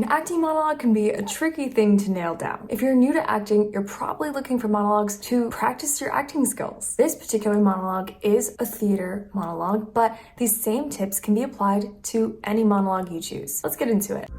acting monologue can be a tricky thing to nail down. If you're new to acting, you're probably looking for monologues to practice your acting skills. This particular monologue is a theater monologue, but these same tips can be applied to any monologue you choose. Let's get into it.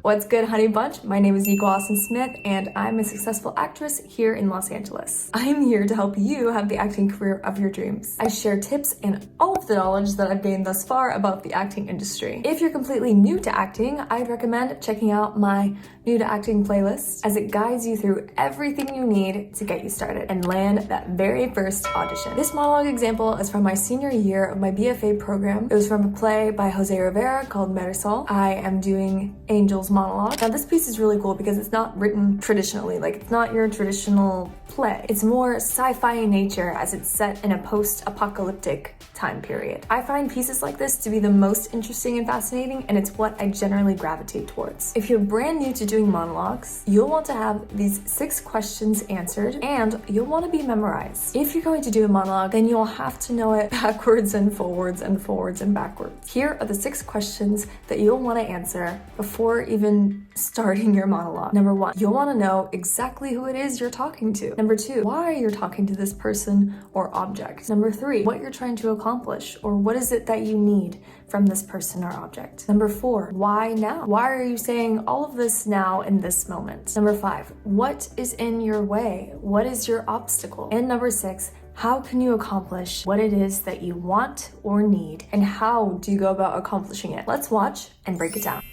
What's good, honey bunch? My name is Nico Austin-Smith, and I'm a successful actress here in Los Angeles. I'm here to help you have the acting career of your dreams. I share tips and all of the knowledge that I've gained thus far about the acting industry. If you're completely new to acting, I'd recommend checking out my New to Acting playlist, as it guides you through everything you need to get you started and land that very first audition. This monologue example is from my senior year of my BFA program. It was from a play by Jose Rivera called Marisol. I am doing Angel's monologue. Now this piece is really cool because it's not written traditionally, like it's not your traditional play. It's more sci-fi in nature, as it's set in a post-apocalyptic time period. I find pieces like this to be the most interesting and fascinating, and it's what I generally gravitate towards. If you're brand new to doing monologues, you'll want to have these 6 questions answered, and you'll want to be memorized. If you're going to do a monologue, then you'll have to know it backwards and forwards and forwards and backwards. Here are the 6 questions that you'll want to answer before even starting your monologue. Number 1, you'll want to know exactly who it is you're talking to. Number 2, why you're talking to this person or object. Number 3, what you're trying to accomplish, or what is it that you need from this person or object. Number 4, why now? Why are you saying all of this now in this moment? Number 5, what is in your way? What is your obstacle? And number 6, how can you accomplish what it is that you want or need, and how do you go about accomplishing it? Let's watch and break it down.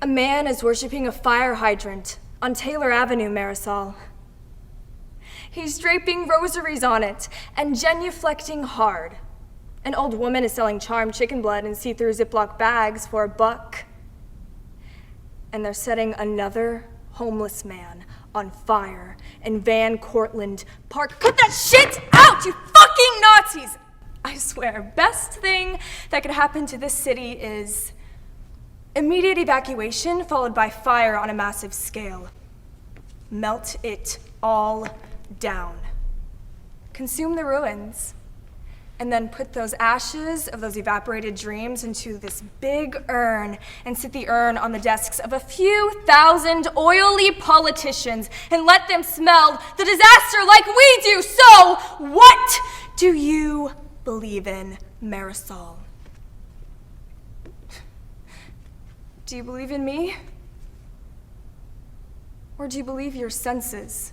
A man is worshiping a fire hydrant on Taylor Avenue, Marisol. He's draping rosaries on it and genuflecting hard. An old woman is selling charmed chicken blood in see-through Ziploc bags for $1. And they're setting another homeless man on fire in Van Cortlandt Park. Cut that shit out, you fucking Nazis! I swear, best thing that could happen to this city is immediate evacuation followed by fire on a massive scale. Melt it all down. Consume the ruins. And then put those ashes of those evaporated dreams into this big urn and sit the urn on the desks of a few thousand oily politicians and let them smell the disaster like we do. So, what do you believe in, Marisol? Do you believe in me? Or do you believe your senses?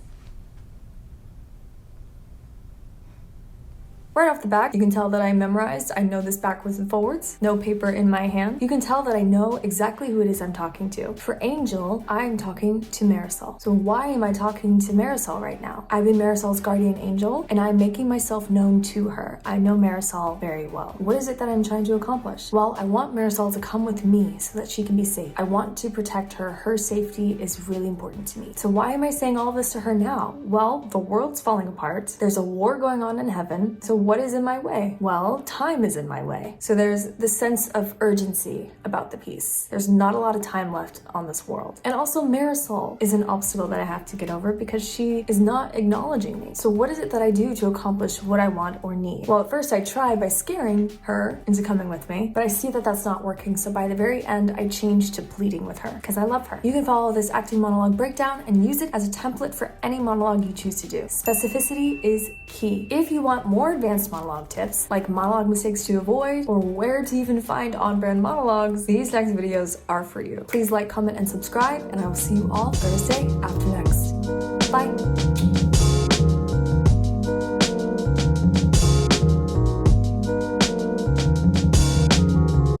Right off the bat, you can tell that I memorized. I know this backwards and forwards. No paper in my hand. You can tell that I know exactly who it is I'm talking to. For Angel, I'm talking to Marisol. So why am I talking to Marisol right now? I've been Marisol's guardian angel, and I'm making myself known to her. I know Marisol very well. What is it that I'm trying to accomplish? Well, I want Marisol to come with me so that she can be safe. I want to protect her. Her safety is really important to me. So why am I saying all this to her now? Well, the world's falling apart. There's a war going on in heaven. So what is in my way? Well, time is in my way. So there's this sense of urgency about the piece. There's not a lot of time left on this world. And also Marisol is an obstacle that I have to get over because she is not acknowledging me. So what is it that I do to accomplish what I want or need? Well, at first I try by scaring her into coming with me, but I see that that's not working. So by the very end, I change to pleading with her because I love her. You can follow this acting monologue breakdown and use it as a template for any monologue you choose to do. Specificity is key. If you want more advanced monologue tips, like monologue mistakes to avoid, or where to even find on-brand monologues, these next videos are for you. Please like, comment, and subscribe, and I will see you all Thursday after next.